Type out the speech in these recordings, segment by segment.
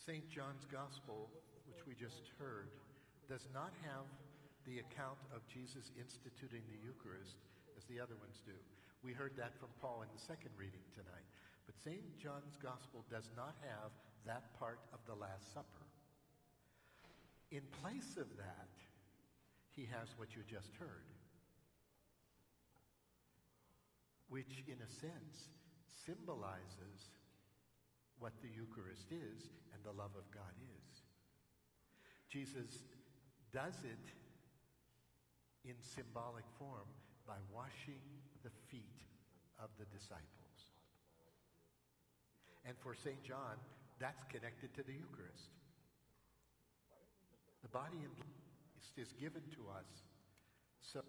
St. John's Gospel, which we just heard, does not have the account of Jesus instituting the Eucharist as the other ones do. We heard that from Paul in the second reading tonight. But St. John's Gospel does not have that part of the Last Supper. In place of that, he has what you just heard, which in a sense symbolizes what the Eucharist is and the love of God is. Jesus does it in symbolic form by washing the feet of the disciples. And for St. John, that's connected to the Eucharist. The body and blood is given to us so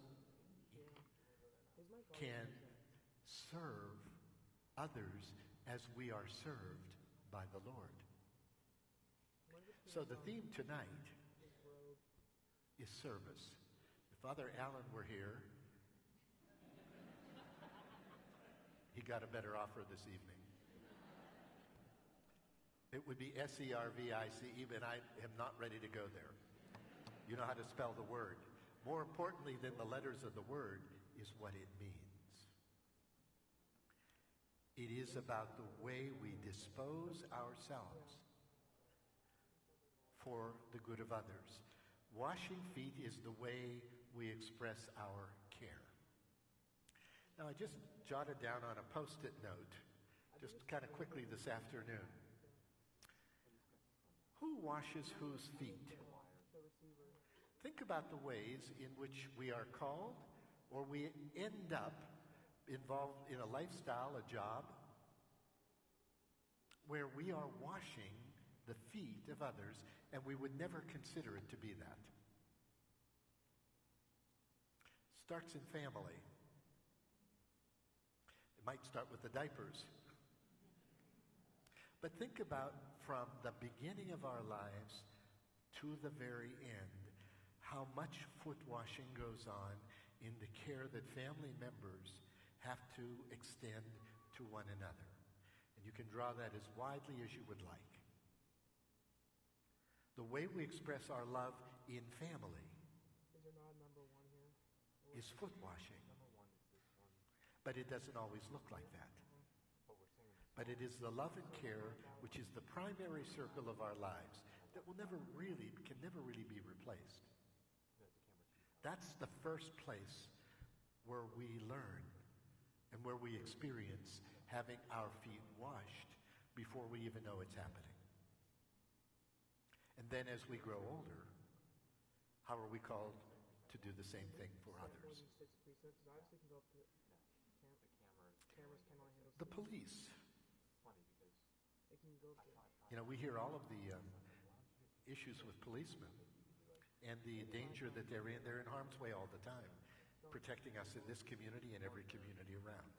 we can serve others as we are served by the Lord. So the theme tonight is service. If Father Allen were here, he got a better offer this evening. It would be S-E-R-V-I-C-E, but I am not ready to go there. You know how to spell the word. More importantly than the letters of the word is what it means. It is about the way we dispose ourselves for the good of others. Washing feet is the way we express our care. Now, I just jotted down on a Post-it note, just kind of quickly this afternoon. Who washes whose feet? Think about the ways in which we are called or we end up involved in a lifestyle, a job, where we are washing the feet of others, and we would never consider it to be that. Starts in family. It might start with the diapers. But think about from the beginning of our lives to the very end, how much foot washing goes on in the care that family members have to extend to one another. And you can draw that as widely as you would like. The way we express our love in family is there not a number one here? Is foot washing. Number one is this one. But it doesn't always look like that. But it is the love and care which is the primary circle of our lives that can never really be replaced. That's the first place where we learn and where we experience having our feet washed before we even know it's happening. And then as we grow older, how are we called to do the same thing for others? The police. You know, we hear all of the issues with policemen and the danger that they're in. They're in harm's way all the time, protecting us in this community and every community around.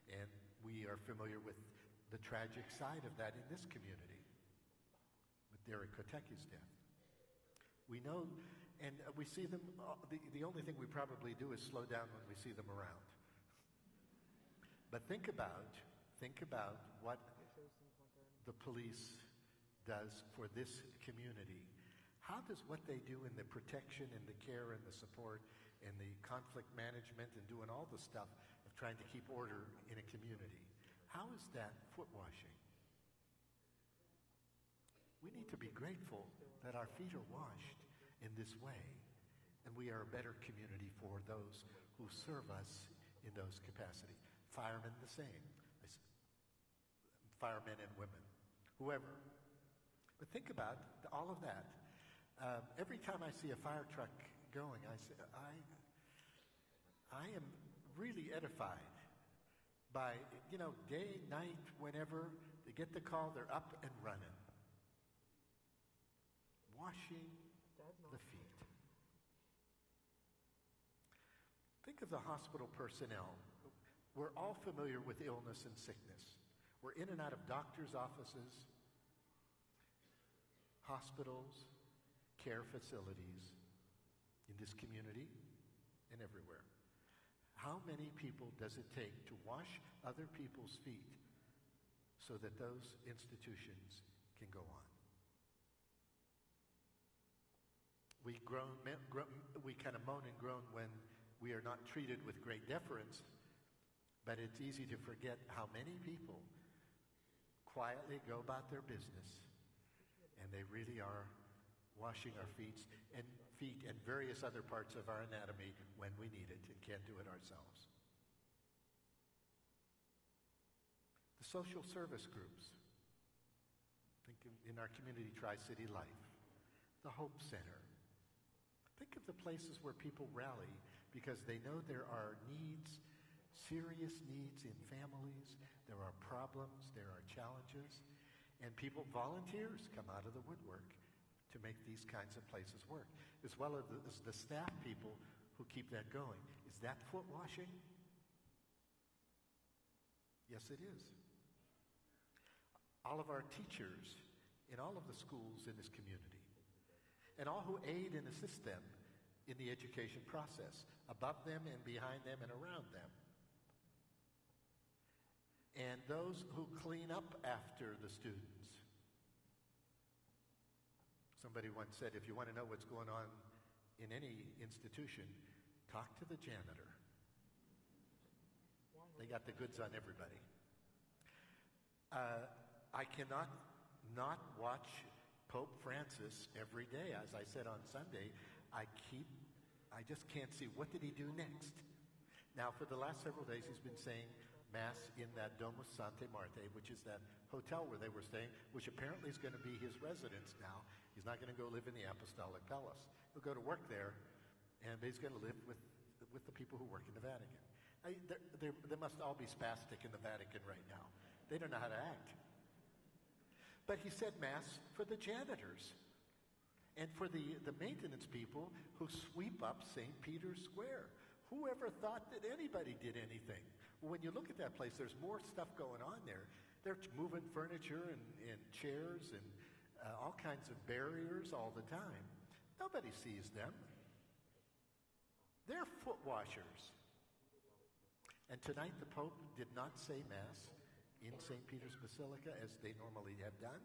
And we are familiar with the tragic side of that in this community, with Derek Koteki's death. We know, and we see them, the only thing we probably do is slow down when we see them around. But think about what the police does for this community. How does what they do in the protection and the care and the support and the conflict management and doing all the stuff of trying to keep order in a community, how is that foot washing? We need to be grateful that our feet are washed in this way, and we are a better community for those who serve us in those capacities. Firemen the same. Firemen and women, whoever. But think about all of that. Every time I see a fire truck going, I say, I am really edified by, day, night, whenever they get the call, they're up and running. Washing the feet. Think of the hospital personnel. We're all familiar with illness and sickness. We're in and out of doctors' offices, hospitals, care facilities in this community and everywhere. How many people does it take to wash other people's feet so that those institutions can go on? we kind of moan and groan when we are not treated with great deference, but it's easy to forget how many people quietly go about their business, and they really are washing our feet and various other parts of our anatomy when we need it and can't do it ourselves. The social service groups. Think in our community, Tri-City Life, the Hope Center. Think of the places where people rally because they know there are needs, serious needs in families, there are problems, there are challenges, and volunteers come out of the woodwork to make these kinds of places work, as well as the staff people who keep that going. Is that foot washing? Yes, it is. All of our teachers in all of the schools in this community, and all who aid and assist them in the education process, above them and behind them and around them. And those who clean up after the students. Somebody once said, if you want to know what's going on in any institution, talk to the janitor. They got the goods on everybody. I cannot not watch Pope Francis every day. As I said on Sunday, I just can't see, what did he do next? Now, for the last several days, he's been saying Mass in that Domus Santa Marte, which is that hotel where they were staying, which apparently is going to be his residence now. He's not going to go live in the Apostolic Palace. He'll go to work there, and he's going to live with the people who work in the Vatican. They must all be spastic in the Vatican right now. They don't know how to act. But he said Mass for the janitors and for the maintenance people who sweep up St. Peter's Square. Whoever thought that anybody did anything? Well, when you look at that place, there's more stuff going on there. They're moving furniture and chairs and all kinds of barriers all the time. Nobody sees them. They're foot washers. And tonight the Pope did not say Mass in St. Peter's Basilica as they normally have done.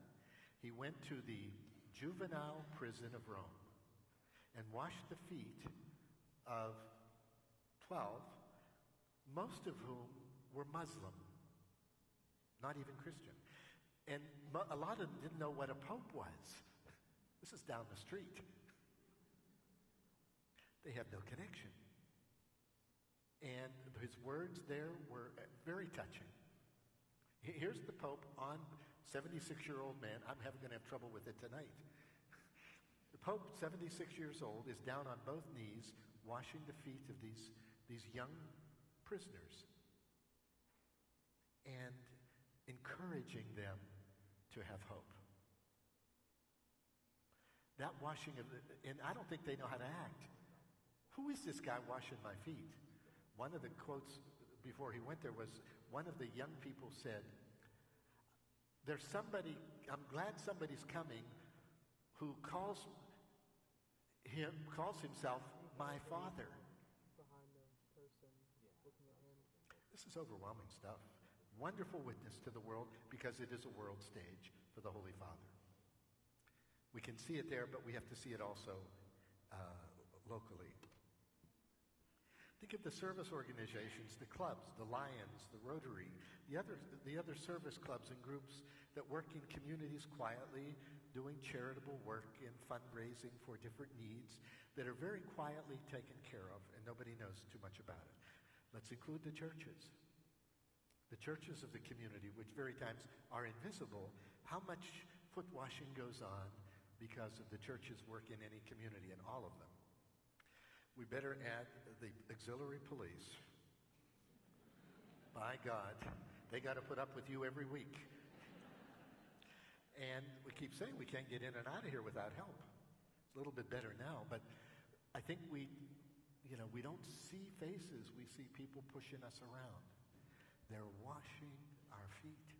He went to the juvenile prison of Rome and washed the feet of 12, most of whom were Muslim, not even Christian. And a lot of them didn't know what a pope was. This is down the street. They have no connection. And his words there were very touching. Here's the Pope on 76-year-old man. I'm going to have trouble with it tonight. The Pope, 76 years old, is down on both knees washing the feet of these young prisoners and encouraging them to have hope. That washing and I don't think they know how to act. Who is this guy washing my feet? One of the quotes before he went there was, one of the young people said, there's somebody, I'm glad somebody's coming who calls himself my father. Behind the person, looking at him. This is overwhelming stuff. Wonderful witness to the world because it is a world stage for the Holy Father. We can see it there, but we have to see it also locally. Think of the service organizations, the clubs, the Lions, the Rotary, the other service clubs and groups that work in communities quietly, doing charitable work and fundraising for different needs that are very quietly taken care of, and nobody knows too much about it. Let's include the churches. The churches of the community, which very times are invisible, how much foot washing goes on because of the church's work in any community, and all of them. We better add the auxiliary police. By God, they got to put up with you every week. And we keep saying we can't get in and out of here without help. It's a little bit better now, but I think we don't see faces. We see people pushing us around. They're washing our feet.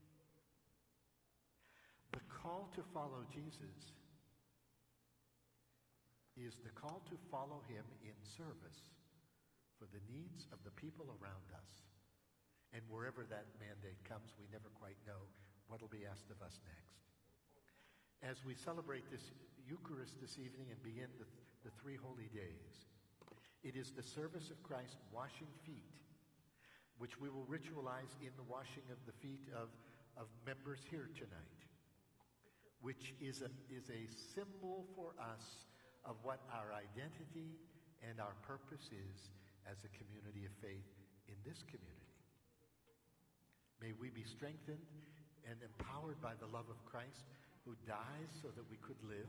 The call to follow Jesus is the call to follow him in service for the needs of the people around us. And wherever that mandate comes, we never quite know what will be asked of us next. as we celebrate this Eucharist this evening and begin the three holy days, it is the service of Christ washing feet, which we will ritualize in the washing of the feet of members here tonight, which is a symbol for us of what our identity and our purpose is as a community of faith in this community. May we be strengthened and empowered by the love of Christ, who dies so that we could live,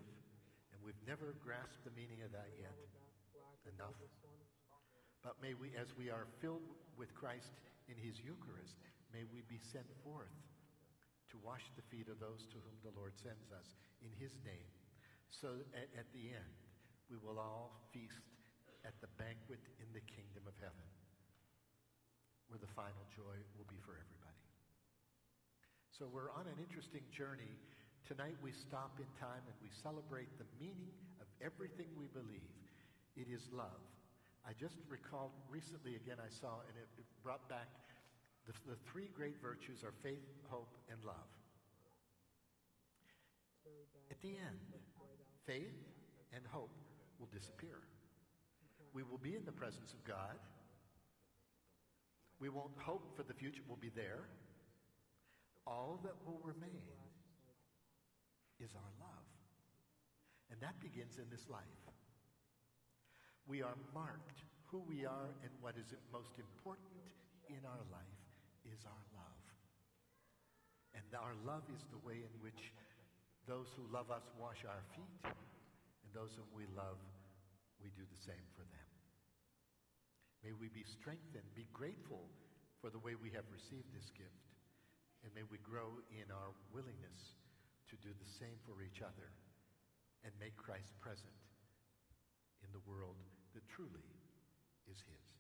and we've never grasped the meaning of that yet enough. But may we, as we are filled with Christ in his Eucharist, may we be sent forth to wash the feet of those to whom the Lord sends us in his name. So at the end, we will all feast at the banquet in the kingdom of heaven, where the final joy will be for everybody. So we're on an interesting journey. Tonight we stop in time and we celebrate the meaning of everything we believe. It is love. I just recalled recently, again, I saw, and it brought back the three great virtues are faith, hope, and love. At the end, faith and hope will disappear. We will be in the presence of God. We won't hope for the future. We'll be there. All that will remain is our love. And that begins in this life. We are marked. Who we are and what is most important in our life is our love. And our love is the way in which those who love us wash our feet, and those whom we love, we do the same for them. May we be strengthened, be grateful for the way we have received this gift, and may we grow in our willingness to do the same for each other and make Christ present in the world that truly is his.